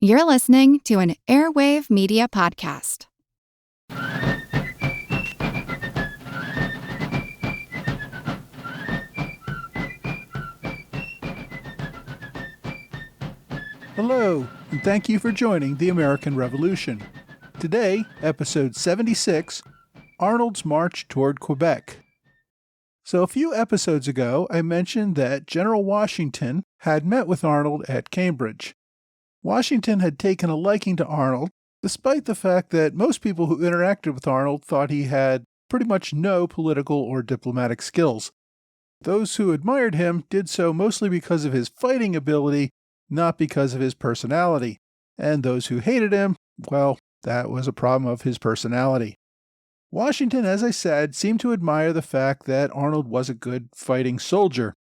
You're listening to an Airwave Media Podcast. Hello, and thank you for joining the American Revolution. Today, episode 76, Arnold's March Toward Quebec. So a few episodes ago, I mentioned that General Washington had met with Arnold at Cambridge. Washington had taken a liking to Arnold, despite the fact that most people who interacted with Arnold thought he had pretty much no political or diplomatic skills. Those who admired him did so mostly because of his fighting ability, not because of his personality. And those who hated him, well, that was a problem of his personality. Washington, as I said, seemed to admire the fact that Arnold was a good fighting soldier.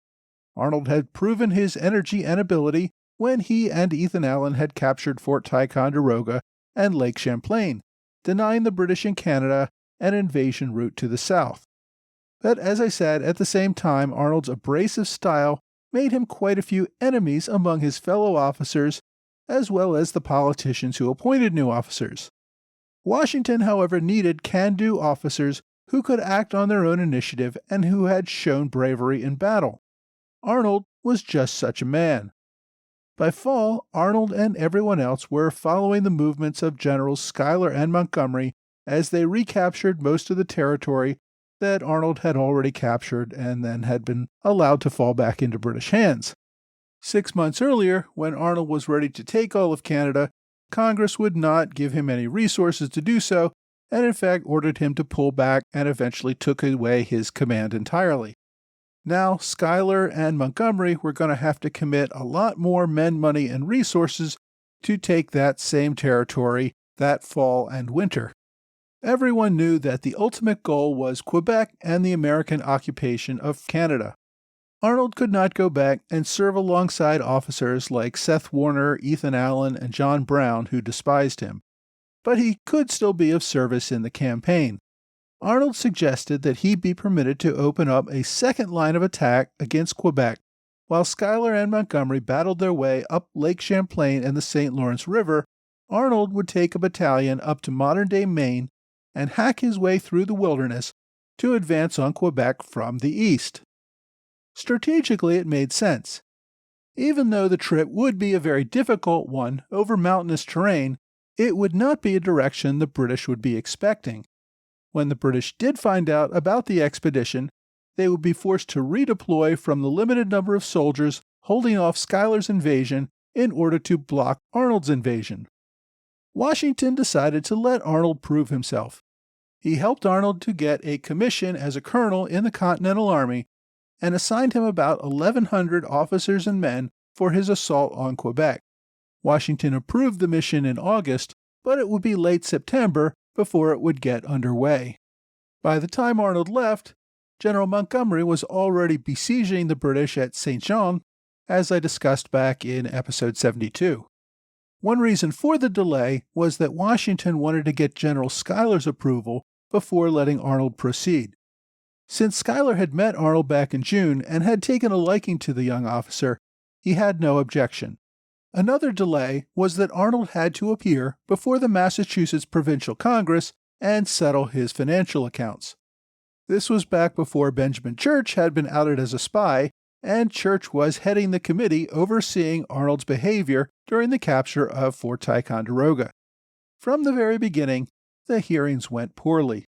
Arnold had proven his energy and ability when he and Ethan Allen had captured Fort Ticonderoga and Lake Champlain, denying the British in Canada an invasion route to the south. But as I said, at the same time, Arnold's abrasive style made him quite a few enemies among his fellow officers, as well as the politicians who appointed new officers. Washington, however, needed can-do officers who could act on their own initiative and who had shown bravery in battle. Arnold was just such a man. By fall, Arnold and everyone else were following the movements of Generals Schuyler and Montgomery as they recaptured most of the territory that Arnold had already captured and then had been allowed to fall back into British hands. 6 months earlier, when Arnold was ready to take all of Canada, Congress would not give him any resources to do so, and in fact ordered him to pull back and eventually took away his command entirely. Now, Schuyler and Montgomery were going to have to commit a lot more men, money, and resources to take that same territory that fall and winter. Everyone knew that the ultimate goal was Quebec and the American occupation of Canada. Arnold could not go back and serve alongside officers like Seth Warner, Ethan Allen, and John Brown who despised him, but he could still be of service in the campaign. Arnold suggested that he be permitted to open up a second line of attack against Quebec, while Schuyler and Montgomery battled their way up Lake Champlain and the St. Lawrence River. Arnold would take a battalion up to modern-day Maine and hack his way through the wilderness to advance on Quebec from the east. Strategically, it made sense. Even though the trip would be a very difficult one over mountainous terrain, it would not be a direction the British would be expecting. When the British did find out about the expedition, they would be forced to redeploy from the limited number of soldiers holding off Schuyler's invasion in order to block Arnold's invasion. Washington decided to let Arnold prove himself. He helped Arnold to get a commission as a colonel in the Continental Army and assigned him about 1,100 officers and men for his assault on Quebec. Washington approved the mission in August, but it would be late September before it would get underway. By the time Arnold left, General Montgomery was already besieging the British at St. Jean, as I discussed back in episode 72. One reason for the delay was that Washington wanted to get General Schuyler's approval before letting Arnold proceed. Since Schuyler had met Arnold back in June and had taken a liking to the young officer, he had no objection. Another delay was that Arnold had to appear before the Massachusetts Provincial Congress and settle his financial accounts. This was back before Benjamin Church had been outed as a spy, and Church was heading the committee overseeing Arnold's behavior during the capture of Fort Ticonderoga. From the very beginning, the hearings went poorly.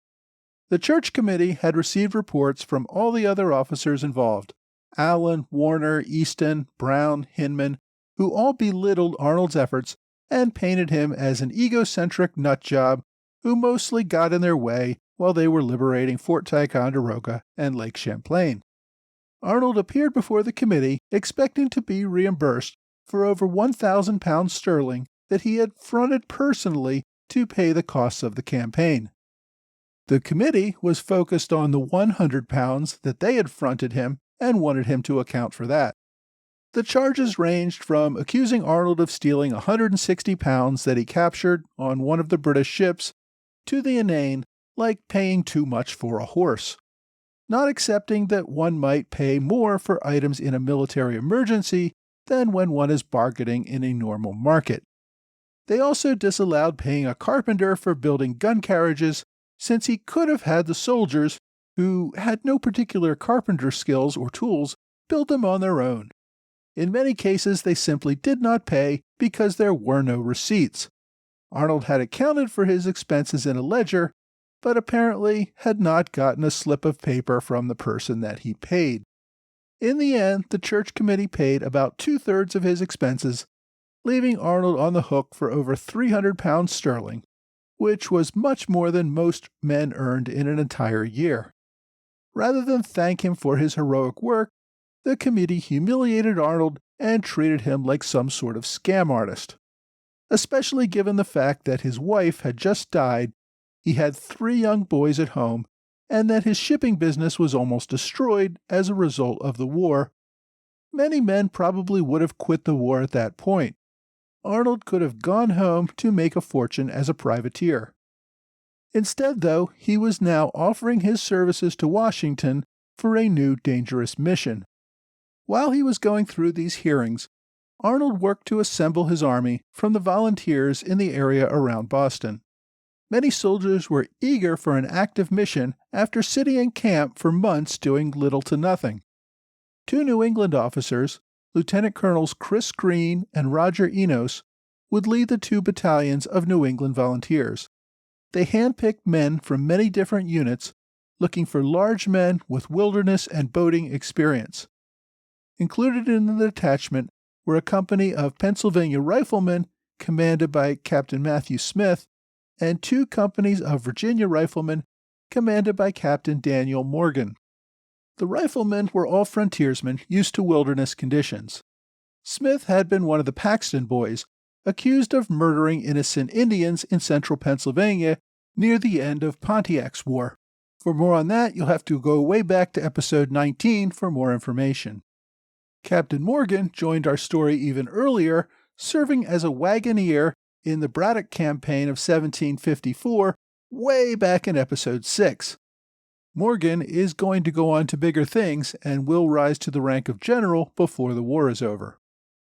The Church Committee had received reports from all the other officers involved, Allen, Warner, Easton, Brown, Hinman, who all belittled Arnold's efforts and painted him as an egocentric nutjob who mostly got in their way while they were liberating Fort Ticonderoga and Lake Champlain. Arnold appeared before the committee expecting to be reimbursed for over 1,000 pounds sterling that he had fronted personally to pay the costs of the campaign. The committee was focused on the 100 pounds that they had fronted him and wanted him to account for that. The charges ranged from accusing Arnold of stealing 160 pounds that he captured on one of the British ships to the inane, like paying too much for a horse. Not accepting that one might pay more for items in a military emergency than when one is bargaining in a normal market. They also disallowed paying a carpenter for building gun carriages, since he could have had the soldiers, who had no particular carpenter skills or tools, build them on their own. In many cases, they simply did not pay because there were no receipts. Arnold had accounted for his expenses in a ledger, but apparently had not gotten a slip of paper from the person that he paid. In the end, the church committee paid about 2/3 of his expenses, leaving Arnold on the hook for over £300 sterling, which was much more than most men earned in an entire year. Rather than thank him for his heroic work, the committee humiliated Arnold and treated him like some sort of scam artist. Especially given the fact that his wife had just died, he had 3 young boys at home, and that his shipping business was almost destroyed as a result of the war. Many men probably would have quit the war at that point. Arnold could have gone home to make a fortune as a privateer. Instead, though, he was now offering his services to Washington for a new dangerous mission. While he was going through these hearings, Arnold worked to assemble his army from the volunteers in the area around Boston. Many soldiers were eager for an active mission after sitting in camp for months doing little to nothing. 2 New England officers, Lieutenant Colonels Chris Green and Roger Enos, would lead the 2 battalions of New England volunteers. They handpicked men from many different units, looking for large men with wilderness and boating experience. Included in the detachment were a company of Pennsylvania riflemen commanded by Captain Matthew Smith and 2 companies of Virginia riflemen commanded by Captain Daniel Morgan. The riflemen were all frontiersmen used to wilderness conditions. Smith had been one of the Paxton Boys, accused of murdering innocent Indians in central Pennsylvania near the end of Pontiac's War. For more on that, you'll have to go way back to episode 19 for more information. Captain Morgan joined our story even earlier, serving as a wagoneer in the Braddock Campaign of 1754, way back in episode 6. Morgan is going to go on to bigger things and will rise to the rank of general before the war is over.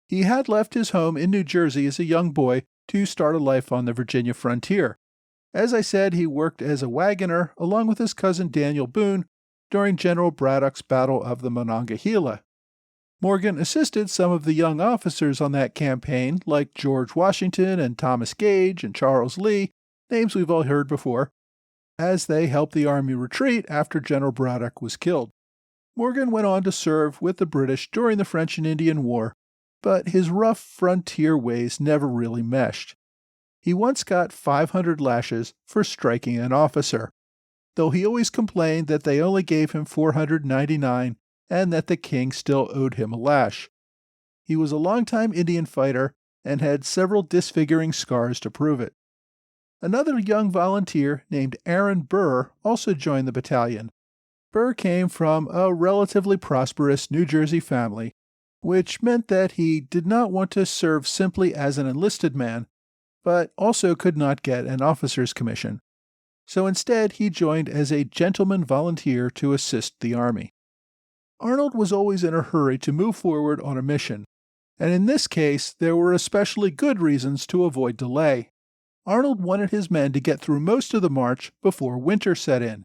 He had left his home in New Jersey as a young boy to start a life on the Virginia frontier. As I said, he worked as a wagoner along with his cousin Daniel Boone during General Braddock's Battle of the Monongahela. Morgan assisted some of the young officers on that campaign, like George Washington and Thomas Gage and Charles Lee, names we've all heard before, as they helped the army retreat after General Braddock was killed. Morgan went on to serve with the British during the French and Indian War, but his rough frontier ways never really meshed. He once got 500 lashes for striking an officer, though he always complained that they only gave him 499 and that the king still owed him a lash. He was a longtime Indian fighter and had several disfiguring scars to prove it. Another young volunteer named Aaron Burr also joined the battalion. Burr came from a relatively prosperous New Jersey family, which meant that he did not want to serve simply as an enlisted man, but also could not get an officer's commission. So instead, he joined as a gentleman volunteer to assist the army. Arnold was always in a hurry to move forward on a mission, and in this case, there were especially good reasons to avoid delay. Arnold wanted his men to get through most of the march before winter set in.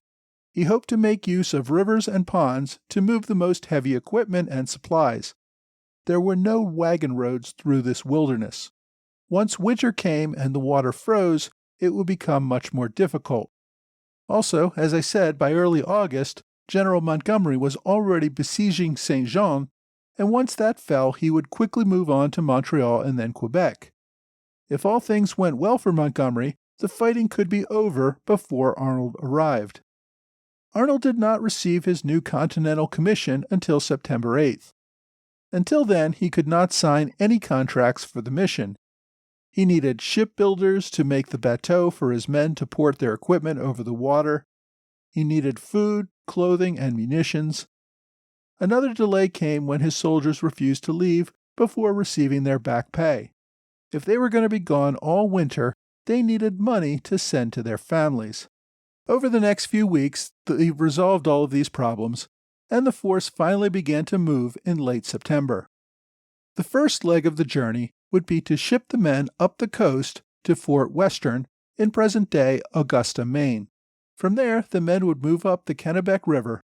He hoped to make use of rivers and ponds to move the most heavy equipment and supplies. There were no wagon roads through this wilderness. Once winter came and the water froze, it would become much more difficult. Also, as I said, by early August, General Montgomery was already besieging St. Jean, and once that fell, he would quickly move on to Montreal and then Quebec. If all things went well for Montgomery, the fighting could be over before Arnold arrived. Arnold did not receive his new Continental Commission until September 8th. Until then, he could not sign any contracts for the mission. He needed shipbuilders to make the bateau for his men to port their equipment over the water. He needed food, clothing, and munitions. Another delay came when his soldiers refused to leave before receiving their back pay. If they were going to be gone all winter, they needed money to send to their families. Over the next few weeks, they resolved all of these problems, and the force finally began to move in late September. The first leg of the journey would be to ship the men up the coast to Fort Western in present-day Augusta, Maine. From there, the men would move up the Kennebec River.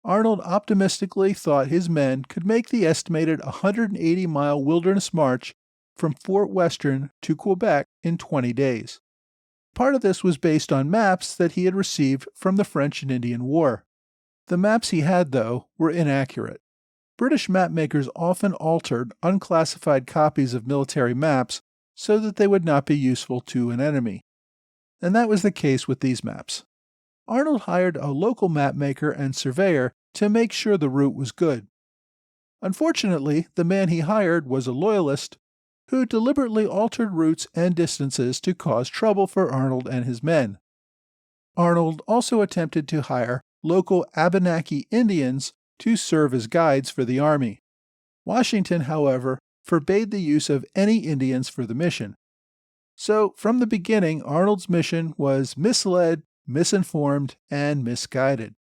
Arnold optimistically thought his men could make the estimated 180-mile wilderness march from Fort Western to Quebec in 20 days. Part of this was based on maps that he had received from the French and Indian War. The maps he had, though, were inaccurate. British mapmakers often altered unclassified copies of military maps so that they would not be useful to an enemy. And that was the case with these maps. Arnold hired a local mapmaker and surveyor to make sure the route was good. Unfortunately, the man he hired was a loyalist who deliberately altered routes and distances to cause trouble for Arnold and his men. Arnold also attempted to hire local Abenaki Indians to serve as guides for the army. Washington, however, forbade the use of any Indians for the mission. So, from the beginning, Arnold's mission was misled, misinformed, and misguided.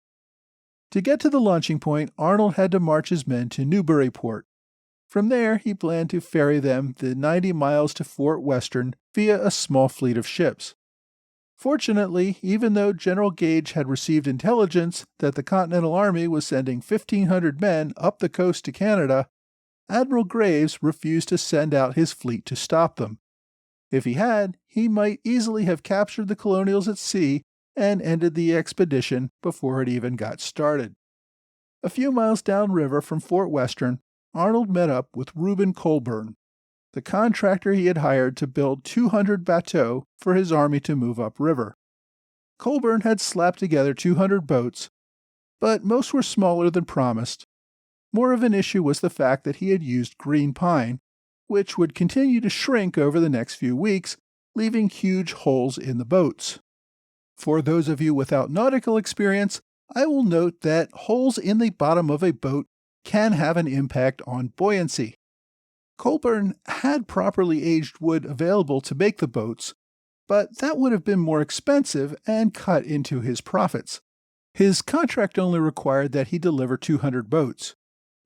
To get to the launching point, Arnold had to march his men to Newburyport. From there, he planned to ferry them the 90 miles to Fort Western via a small fleet of ships. Fortunately, even though General Gage had received intelligence that the Continental Army was sending 1,500 men up the coast to Canada, Admiral Graves refused to send out his fleet to stop them. If he had, he might easily have captured the colonials at sea and ended the expedition before it even got started. A few miles downriver from Fort Western, Arnold met up with Reuben Colburn, the contractor he had hired to build 200 bateaux for his army to move upriver. Colburn had slapped together 200 boats, but most were smaller than promised. More of an issue was the fact that he had used green pine, which would continue to shrink over the next few weeks, leaving huge holes in the boats. For those of you without nautical experience, I will note that holes in the bottom of a boat can have an impact on buoyancy. Colburn had properly aged wood available to make the boats, but that would have been more expensive and cut into his profits. His contract only required that he deliver 200 boats.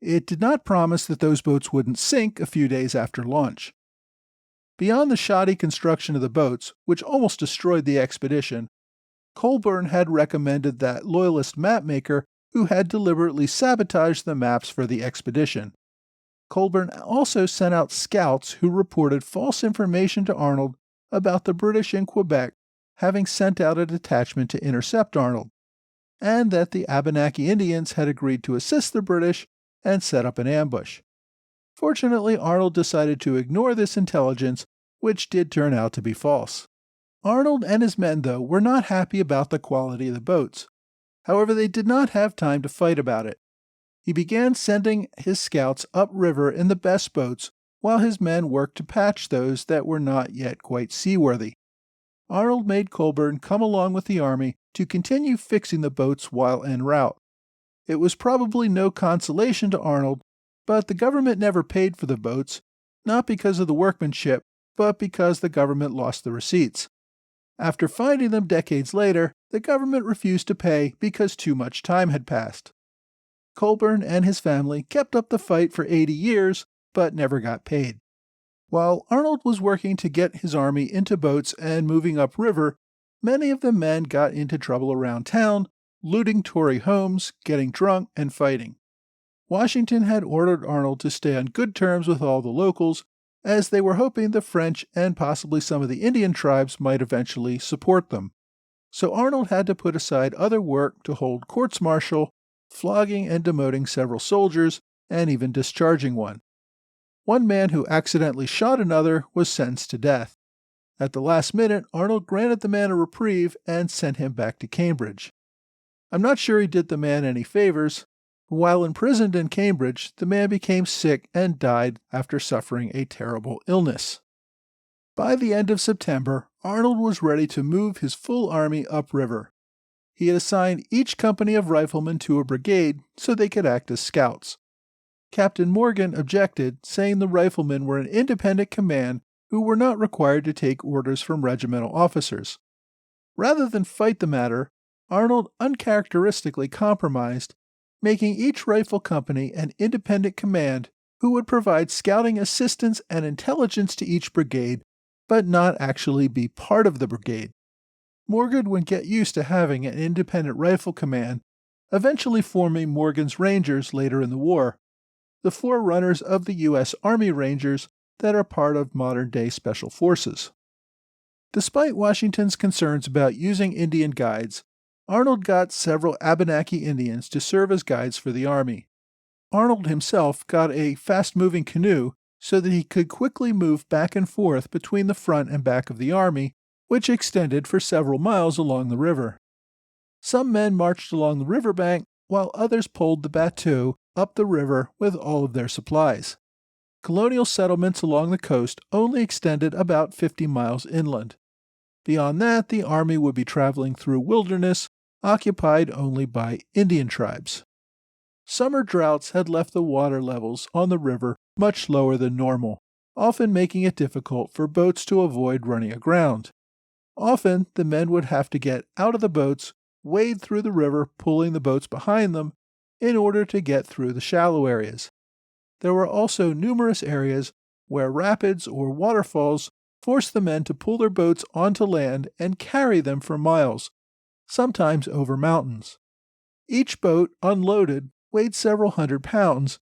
It did not promise that those boats wouldn't sink a few days after launch. Beyond the shoddy construction of the boats, which almost destroyed the expedition, Colburn had recommended that loyalist mapmaker who had deliberately sabotaged the maps for the expedition. Colburn also sent out scouts who reported false information to Arnold about the British in Quebec having sent out a detachment to intercept Arnold, and that the Abenaki Indians had agreed to assist the British and set up an ambush. Fortunately, Arnold decided to ignore this intelligence, which did turn out to be false. Arnold and his men, though, were not happy about the quality of the boats. However, they did not have time to fight about it. He began sending his scouts upriver in the best boats, while his men worked to patch those that were not yet quite seaworthy. Arnold made Colburn come along with the army to continue fixing the boats while en route. It was probably no consolation to Arnold, but the government never paid for the boats, not because of the workmanship, but because the government lost the receipts. After finding them decades later, the government refused to pay because too much time had passed. Colburn and his family kept up the fight for 80 years, but never got paid. While Arnold was working to get his army into boats and moving upriver, many of the men got into trouble around town, looting Tory homes, getting drunk, and fighting. Washington had ordered Arnold to stay on good terms with all the locals, as they were hoping the French and possibly some of the Indian tribes might eventually support them. So Arnold had to put aside other work to hold courts-martial, flogging and demoting several soldiers, and even discharging one. One man who accidentally shot another was sentenced to death. At the last minute, Arnold granted the man a reprieve and sent him back to Cambridge. I'm not sure he did the man any favors. While imprisoned in Cambridge, the man became sick and died after suffering a terrible illness. By the end of September, Arnold was ready to move his full army upriver. He had assigned each company of riflemen to a brigade so they could act as scouts. Captain Morgan objected, saying the riflemen were an independent command who were not required to take orders from regimental officers. Rather than fight the matter, Arnold uncharacteristically compromised, making each rifle company an independent command who would provide scouting assistance and intelligence to each brigade, but not actually be part of the brigade. Morgan would get used to having an independent rifle command, eventually forming Morgan's Rangers later in the war, the forerunners of the U.S. Army Rangers that are part of modern-day Special Forces. Despite Washington's concerns about using Indian guides, Arnold got several Abenaki Indians to serve as guides for the Army. Arnold himself got a fast-moving canoe so that he could quickly move back and forth between the front and back of the Army, which extended for several miles along the river. Some men marched along the riverbank, while others pulled the bateau up the river with all of their supplies. Colonial settlements along the coast only extended about 50 miles inland. Beyond that, the army would be traveling through wilderness occupied only by Indian tribes. Summer droughts had left the water levels on the river much lower than normal, often making it difficult for boats to avoid running aground. Often, the men would have to get out of the boats, wade through the river, pulling the boats behind them, in order to get through the shallow areas. There were also numerous areas where rapids or waterfalls forced the men to pull their boats onto land and carry them for miles, sometimes over mountains. Each boat, unloaded, weighed several hundred pounds,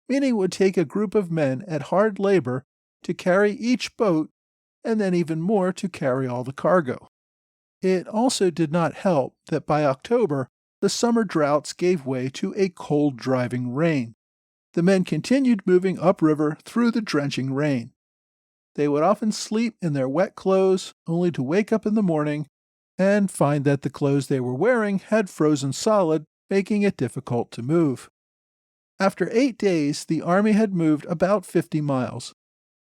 meaning it would take a group of men at hard labor to carry each boat and then even more to carry all the cargo. It also did not help that by October, the summer droughts gave way to a cold, driving rain. The men continued moving upriver through the drenching rain. They would often sleep in their wet clothes, only to wake up in the morning and find that the clothes they were wearing had frozen solid, making it difficult to move. After 8 days, the army had moved about 50 miles.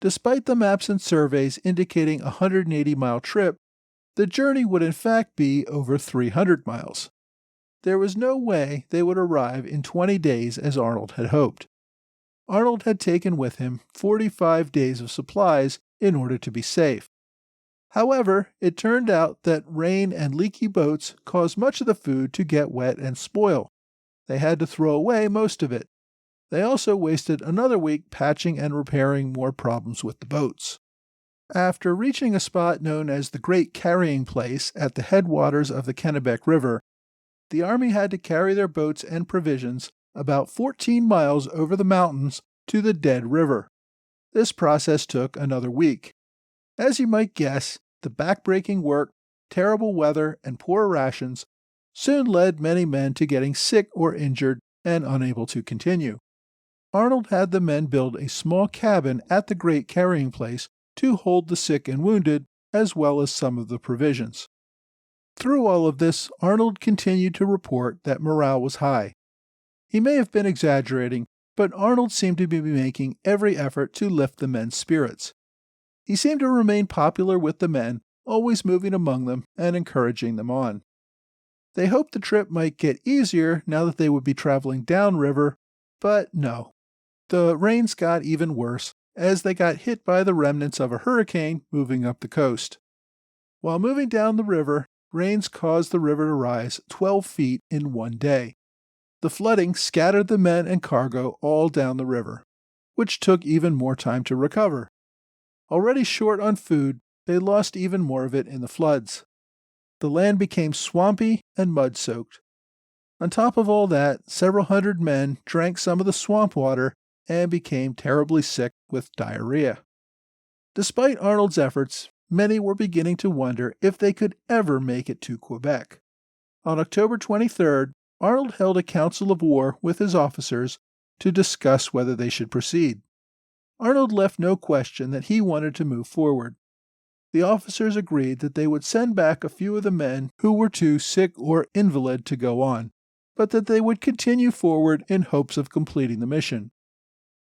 Despite the maps and surveys indicating a 180-mile trip, the journey would in fact be over 300 miles. There was no way they would arrive in 20 days as Arnold had hoped. Arnold had taken with him 45 days of supplies in order to be safe. However, it turned out that rain and leaky boats caused much of the food to get wet and spoil. They had to throw away most of it. They also wasted another week patching and repairing more problems with the boats. After reaching a spot known as the Great Carrying Place at the headwaters of the Kennebec River, the army had to carry their boats and provisions about 14 miles over the mountains to the Dead River. This process took another week. As you might guess, the backbreaking work, terrible weather, and poor rations soon led many men to getting sick or injured and unable to continue. Arnold had the men build a small cabin at the Great Carrying Place to hold the sick and wounded, as well as some of the provisions. Through all of this, Arnold continued to report that morale was high. He may have been exaggerating, but Arnold seemed to be making every effort to lift the men's spirits. He seemed to remain popular with the men, always moving among them and encouraging them on. They hoped the trip might get easier now that they would be traveling downriver, but no. The rains got even worse as they got hit by the remnants of a hurricane moving up the coast. While moving down the river, rains caused the river to rise 12 feet in one day. The flooding scattered the men and cargo all down the river, which took even more time to recover. Already short on food, they lost even more of it in the floods. The land became swampy and mud-soaked. On top of all that, several hundred men drank some of the swamp water and became terribly sick with diarrhea. Despite Arnold's efforts, many were beginning to wonder if they could ever make it to Quebec. On October 23rd, Arnold held a council of war with his officers to discuss whether they should proceed. Arnold left no question that he wanted to move forward. The officers agreed that they would send back a few of the men who were too sick or invalid to go on, but that they would continue forward in hopes of completing the mission.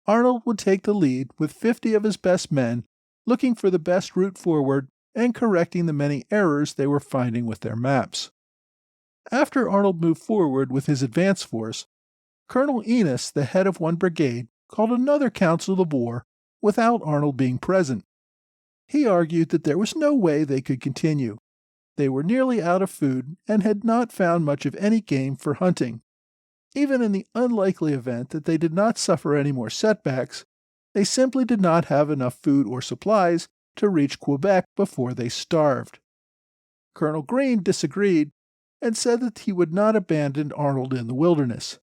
Arnold would take the lead with 50 of his best men, looking for the best route forward and correcting the many errors they were finding with their maps. After Arnold moved forward with his advance force, Colonel Enos, the head of one brigade, called another council of war without Arnold being present. He argued that there was no way they could continue. They were nearly out of food and had not found much of any game for hunting. Even in the unlikely event that they did not suffer any more setbacks, they simply did not have enough food or supplies to reach Quebec before they starved. Colonel Greene disagreed and said that he would not abandon Arnold in the wilderness.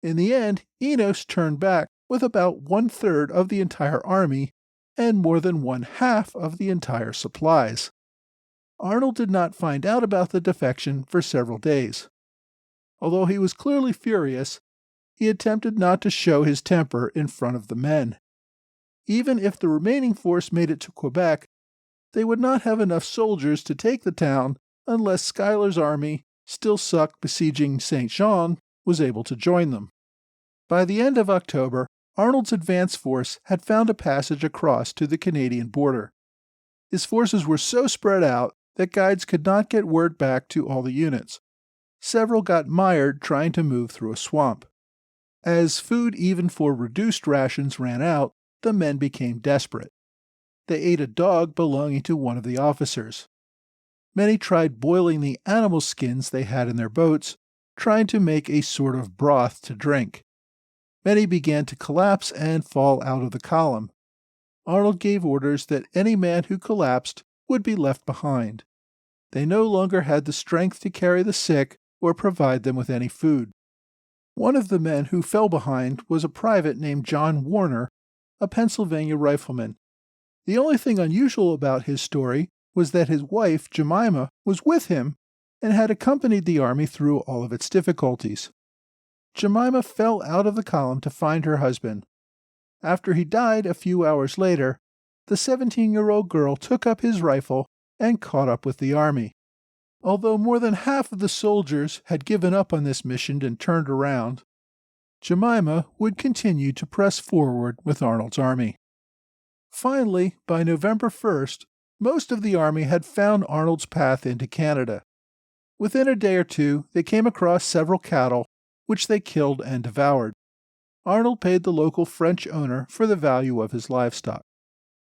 In the end, Enos turned back with about 1/3 of the entire army and more than 1/2 of the entire supplies. Arnold did not find out about the defection for several days. Although he was clearly furious, he attempted not to show his temper in front of the men. Even if the remaining force made it to Quebec, they would not have enough soldiers to take the town unless Schuyler's army, still stuck besieging St. Jean, was able to join them. By the end of October, Arnold's advance force had found a passage across to the Canadian border. His forces were so spread out that guides could not get word back to all the units. Several got mired trying to move through a swamp. As food even for reduced rations ran out, the men became desperate. They ate a dog belonging to one of the officers. Many tried boiling the animal skins they had in their boats, trying to make a sort of broth to drink. Many began to collapse and fall out of the column. Arnold gave orders that any man who collapsed would be left behind. They no longer had the strength to carry the sick or provide them with any food. One of the men who fell behind was a private named John Warner, a Pennsylvania rifleman. The only thing unusual about his story was that his wife, Jemima, was with him and had accompanied the army through all of its difficulties. Jemima fell out of the column to find her husband. After he died a few hours later, the 17-year-old girl took up his rifle and caught up with the army. Although more than half of the soldiers had given up on this mission and turned around, Jemima would continue to press forward with Arnold's army. Finally, by November 1st, most of the army had found Arnold's path into Canada. Within a day or two, they came across several cattle, which they killed and devoured. Arnold paid the local French owner for the value of his livestock.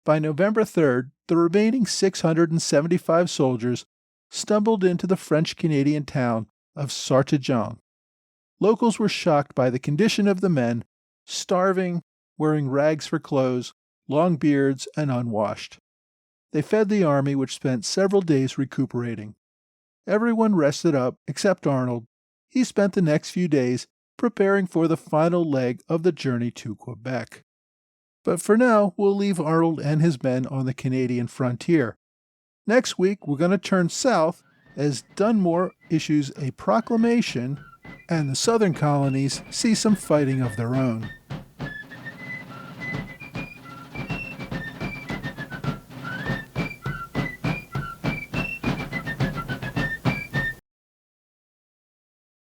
By November 3rd, the remaining 675 soldiers stumbled into the French-Canadian town of Sartijan. Locals were shocked by the condition of the men, starving, wearing rags for clothes, long beards, and unwashed. They fed the army, which spent several days recuperating. Everyone rested up except Arnold. He spent the next few days preparing for the final leg of the journey to Quebec. But for now, we'll leave Arnold and his men on the Canadian frontier. Next week, we're going to turn south as Dunmore issues a proclamation and the southern colonies see some fighting of their own.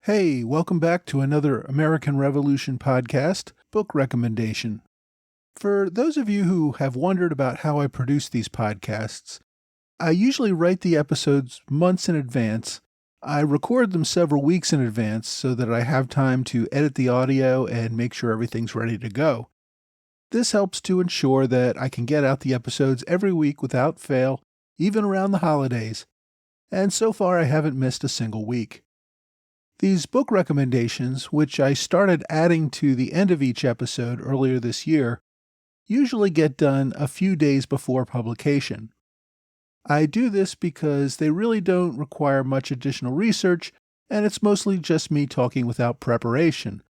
Hey, welcome back to another American Revolution podcast, book recommendation. For those of you who have wondered about how I produce these podcasts, I usually write the episodes months in advance. I record them several weeks in advance so that I have time to edit the audio and make sure everything's ready to go. This helps to ensure that I can get out the episodes every week without fail, even around the holidays. And so far I haven't missed a single week. These book recommendations, which I started adding to the end of each episode earlier this year, usually get done a few days before publication. I do this because they really don't require much additional research, and it's mostly just me talking without preparation.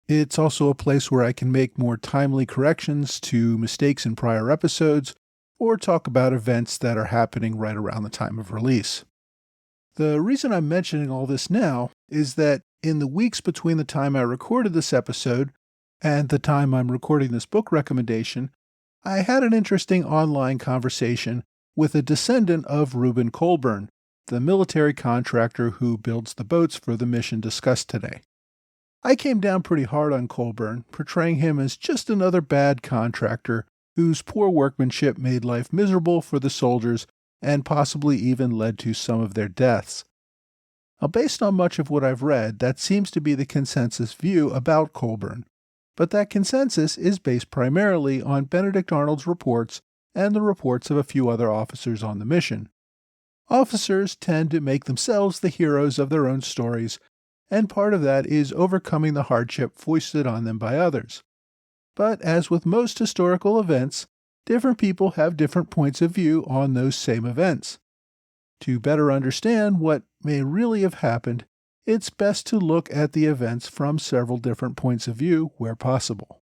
It's also a place where I can make more timely corrections to mistakes in prior episodes, or talk about events that are happening right around the time of release. The reason I'm mentioning all this now is that in the weeks between the time I recorded this episode and the time I'm recording this book recommendation, I had an interesting online conversation with a descendant of Reuben Colburn, the military contractor who builds the boats for the mission discussed today. I came down pretty hard on Colburn, portraying him as just another bad contractor whose poor workmanship made life miserable for the soldiers and possibly even led to some of their deaths. Now, based on much of what I've read, that seems to be the consensus view about Colburn, but that consensus is based primarily on Benedict Arnold's reports and the reports of a few other officers on the mission. Officers tend to make themselves the heroes of their own stories, and part of that is overcoming the hardship foisted on them by others. But as with most historical events, different people have different points of view on those same events. To better understand what may really have happened, it's best to look at the events from several different points of view where possible.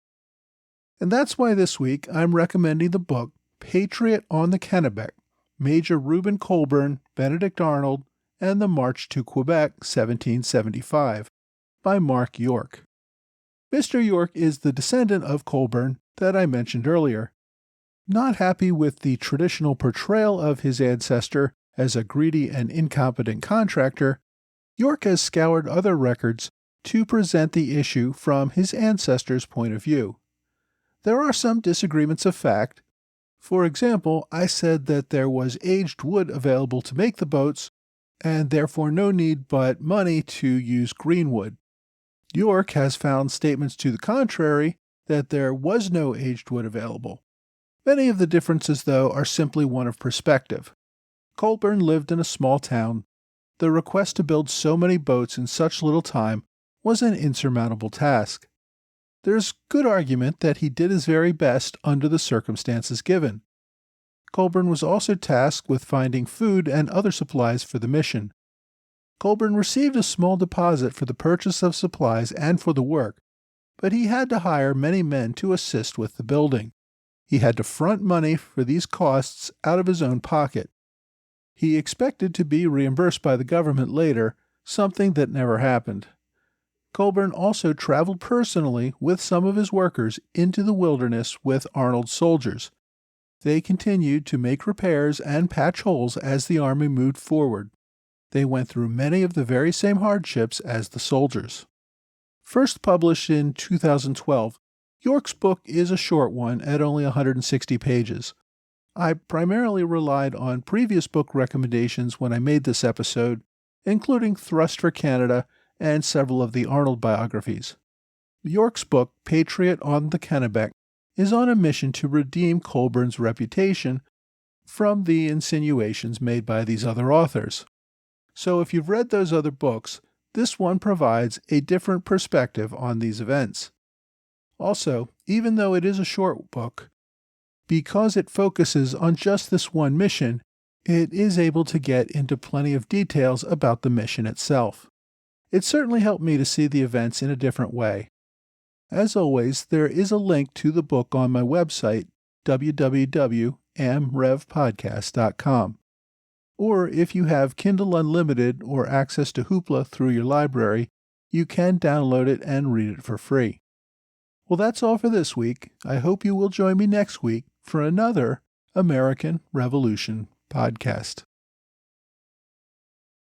And that's why this week I'm recommending the book Patriot on the Kennebec, Major Reuben Colburn, Benedict Arnold, and the March to Quebec, 1775, by Mark York. Mr. York is the descendant of Colburn that I mentioned earlier. Not happy with the traditional portrayal of his ancestor as a greedy and incompetent contractor, York has scoured other records to present the issue from his ancestor's point of view. There are some disagreements of fact. For example, I said that there was aged wood available to make the boats, and therefore no need but money to use green wood. York has found statements to the contrary, that there was no aged wood available. Many of the differences, though, are simply one of perspective. Colburn lived in a small town. The request to build so many boats in such little time was an insurmountable task. There's good argument that he did his very best under the circumstances given. Colburn was also tasked with finding food and other supplies for the mission. Colburn received a small deposit for the purchase of supplies and for the work, but he had to hire many men to assist with the building. He had to front money for these costs out of his own pocket. He expected to be reimbursed by the government later, something that never happened. Colburn also traveled personally with some of his workers into the wilderness with Arnold's soldiers. They continued to make repairs and patch holes as the army moved forward. They went through many of the very same hardships as the soldiers. First published in 2012, York's book is a short one at only 160 pages. I primarily relied on previous book recommendations when I made this episode, including Thrust for Canada and several of the Arnold biographies. York's book, Patriot on the Kennebec, is on a mission to redeem Colburn's reputation from the insinuations made by these other authors. So if you've read those other books, this one provides a different perspective on these events. Also, even though it is a short book, because it focuses on just this one mission, it is able to get into plenty of details about the mission itself. It certainly helped me to see the events in a different way. As always, there is a link to the book on my website, www.amrevpodcast.com. Or if you have Kindle Unlimited or access to Hoopla through your library, you can download it and read it for free. Well, that's all for this week. I hope you will join me next week for another American Revolution podcast.